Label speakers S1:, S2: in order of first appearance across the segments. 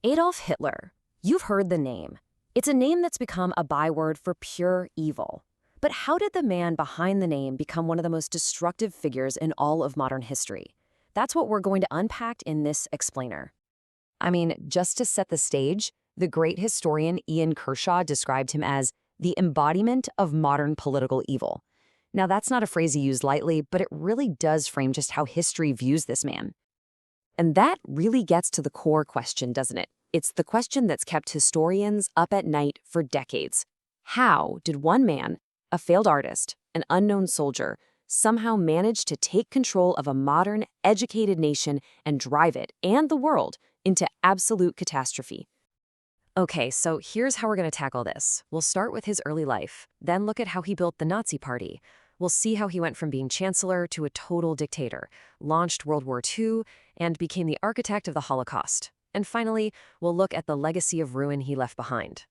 S1: Adolf Hitler. You've heard the name. It's a name that's become a byword for pure evil. But how did the man behind the name become one of the most destructive figures in all of modern history? That's what we're going to unpack in this explainer. Just to set the stage, the great historian Ian Kershaw described him as the embodiment of modern political evil. Now, that's not a phrase he used lightly, but it really does frame just how history views this man. And that really gets to the core question, doesn't it? It's the question that's kept historians up at night for decades. How did one man, a failed artist, an unknown soldier, somehow manage to take control of a modern, educated nation and drive it, and the world, into absolute catastrophe? Okay, so here's how we're going to tackle this. We'll start with his early life, then look at how he built the Nazi Party. We'll see how he went from being chancellor to a total dictator, launched World War II, and became the architect of the Holocaust. And finally, we'll look at the legacy of ruin he left behind.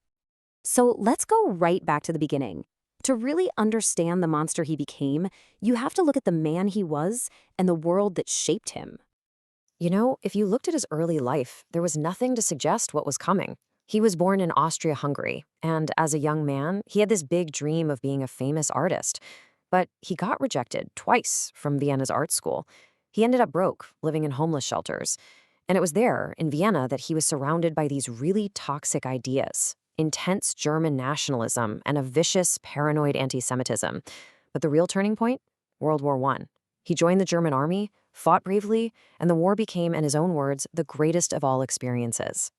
S1: So let's go right back to the beginning. To really understand the monster he became, you have to look at the man he was and the world that shaped him. If you looked at his early life, there was nothing to suggest what was coming. He was born in Austria-Hungary, and as a young man, he had this big dream of being a famous artist. But he got rejected twice from Vienna's art school. He ended up broke, living in homeless shelters. And it was there, in Vienna, that he was surrounded by these really toxic ideas, intense German nationalism, and a vicious, paranoid anti-Semitism. But the real turning point? World War I. He joined the German army, fought bravely, and the war became, in his own words, the greatest of all experiences.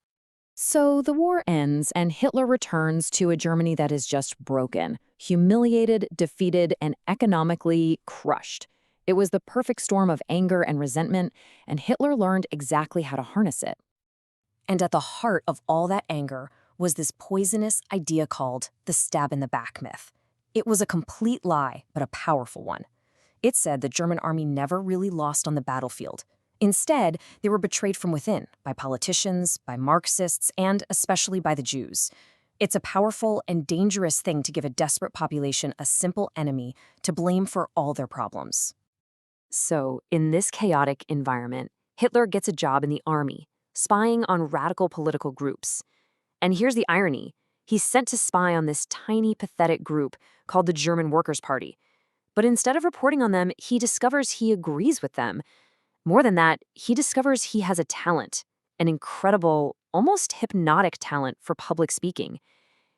S1: So the war ends, and Hitler returns to a Germany that is just broken, humiliated, defeated, and economically crushed. It was the perfect storm of anger and resentment, and Hitler learned exactly how to harness it. And at the heart of all that anger was this poisonous idea called the stab-in-the-back myth. It was a complete lie, but a powerful one. It said the German army never really lost on the battlefield. Instead, they were betrayed from within, by politicians, by Marxists, and especially by the Jews. It's a powerful and dangerous thing to give a desperate population a simple enemy to blame for all their problems. So, in this chaotic environment, Hitler gets a job in the army, spying on radical political groups. And here's the irony. He's sent to spy on this tiny, pathetic group called the German Workers' Party. But instead of reporting on them, he discovers he agrees with them. More than that, he discovers he has a talent, an incredible, almost hypnotic talent for public speaking.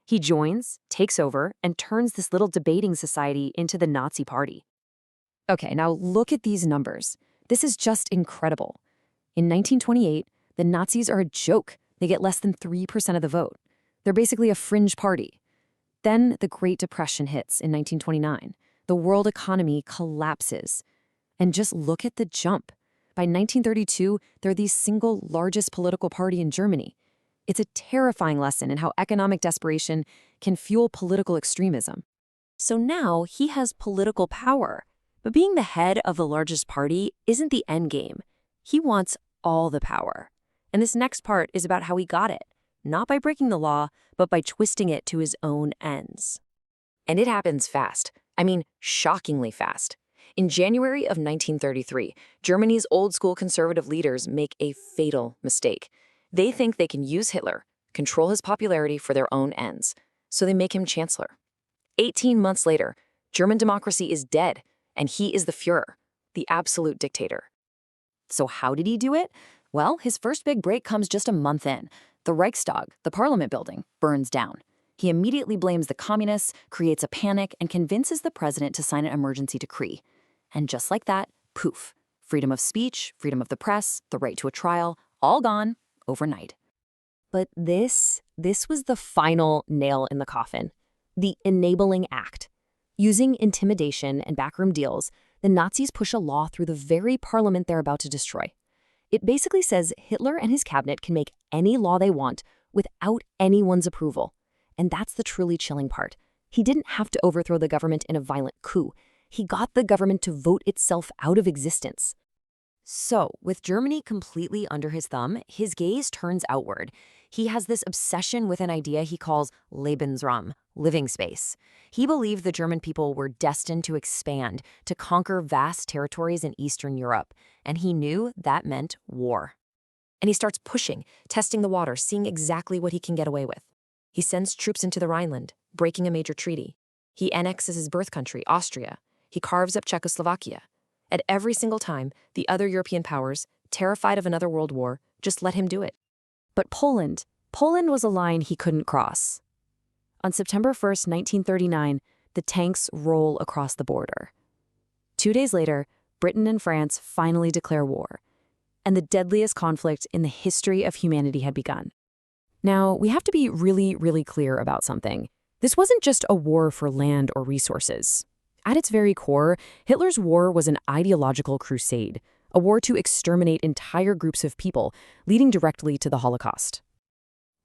S1: He joins, takes over, and turns this little debating society into the Nazi Party. Okay, now look at these numbers. This is just incredible. In 1928, the Nazis are a joke. They get less than 3% of the vote. They're basically a fringe party. Then the Great Depression hits in 1929. The world economy collapses. And just look at the jump. By 1932, they're the single largest political party in Germany. It's a terrifying lesson in how economic desperation can fuel political extremism. So now he has political power. But being the head of the largest party isn't the end game. He wants all the power. And this next part is about how he got it, not by breaking the law, but by twisting it to his own ends. And it happens fast. Shockingly fast. In January of 1933, Germany's old-school conservative leaders make a fatal mistake. They think they can use Hitler, control his popularity for their own ends, so they make him chancellor. 18 months later, German democracy is dead, and he is the Führer, the absolute dictator. So how did he do it? Well, his first big break comes just a month in. The Reichstag, the parliament building, burns down. He immediately blames the communists, creates a panic, and convinces the president to sign an emergency decree. And just like that, poof, freedom of speech, freedom of the press, the right to a trial, all gone overnight. But this was the final nail in the coffin, the enabling act. Using intimidation and backroom deals, the Nazis push a law through the very parliament they're about to destroy. It basically says Hitler and his cabinet can make any law they want without anyone's approval. And that's the truly chilling part. He didn't have to overthrow the government in a violent coup. He got the government to vote itself out of existence. So, with Germany completely under his thumb, his gaze turns outward. He has this obsession with an idea he calls Lebensraum, living space. He believed the German people were destined to expand, to conquer vast territories in Eastern Europe, and he knew that meant war. And he starts pushing, testing the water, seeing exactly what he can get away with. He sends troops into the Rhineland, breaking a major treaty. He annexes his birth country, Austria. He carves up Czechoslovakia. At every single time, the other European powers, terrified of another world war, just let him do it. But Poland was a line he couldn't cross. On September 1st, 1939, the tanks roll across the border. 2 days later, Britain and France finally declare war, and the deadliest conflict in the history of humanity had begun. Now, we have to be really, really clear about something. This wasn't just a war for land or resources. At its very core, Hitler's war was an ideological crusade, a war to exterminate entire groups of people, leading directly to the Holocaust.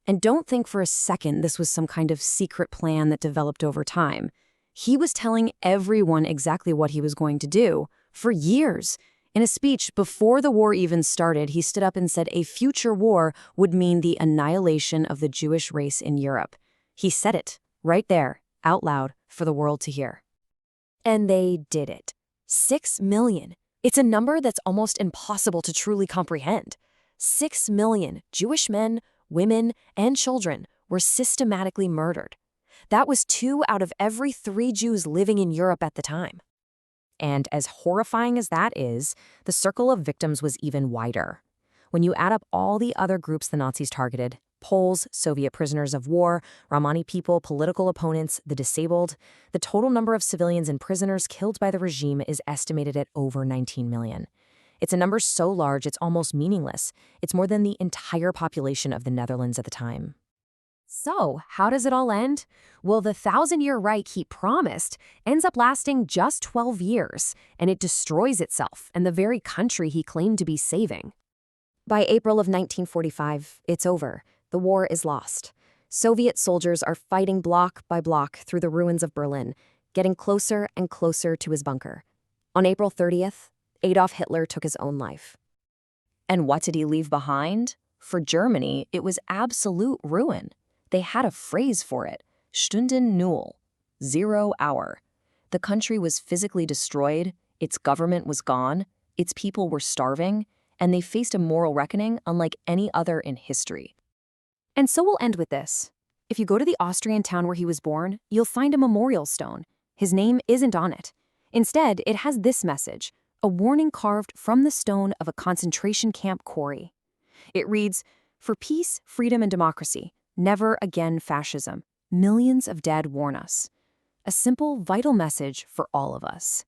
S1: And don't think for a second this was some kind of secret plan that developed over time. He was telling everyone exactly what he was going to do for years. In a speech before the war even started, he stood up and said a future war would mean the annihilation of the Jewish race in Europe. He said it right there, out loud, for the world to hear. And they did it. 6 million. It's a number that's almost impossible to truly comprehend. 6 million Jewish men, women, and children were systematically murdered. That was 2 out of every 3 Jews living in Europe at the time. And as horrifying as that is, the circle of victims was even wider. When you add up all the other groups the Nazis targeted, Poles, Soviet prisoners of war, Romani people, political opponents, the disabled, the total number of civilians and prisoners killed by the regime is estimated at over 19 million. It's a number so large it's almost meaningless. It's more than the entire population of the Netherlands at the time. So, how does it all end? Well, the 1,000-year Reich he promised ends up lasting just 12 years, and it destroys itself and the very country he claimed to be saving. By April of 1945, it's over. The war is lost. Soviet soldiers are fighting block by block through the ruins of Berlin, getting closer and closer to his bunker. On April 30th, Adolf Hitler took his own life. And what did he leave behind? For Germany, it was absolute ruin. They had a phrase for it, Stunden Null, 0 hour. The country was physically destroyed, its government was gone, its people were starving, and they faced a moral reckoning unlike any other in history. And so we'll end with this. If you go to the Austrian town where he was born, you'll find a memorial stone. His name isn't on it. Instead, it has this message, a warning carved from the stone of a concentration camp quarry. It reads, "For peace, freedom, and democracy, never again fascism. Millions of dead warn us." A simple, vital message for all of us.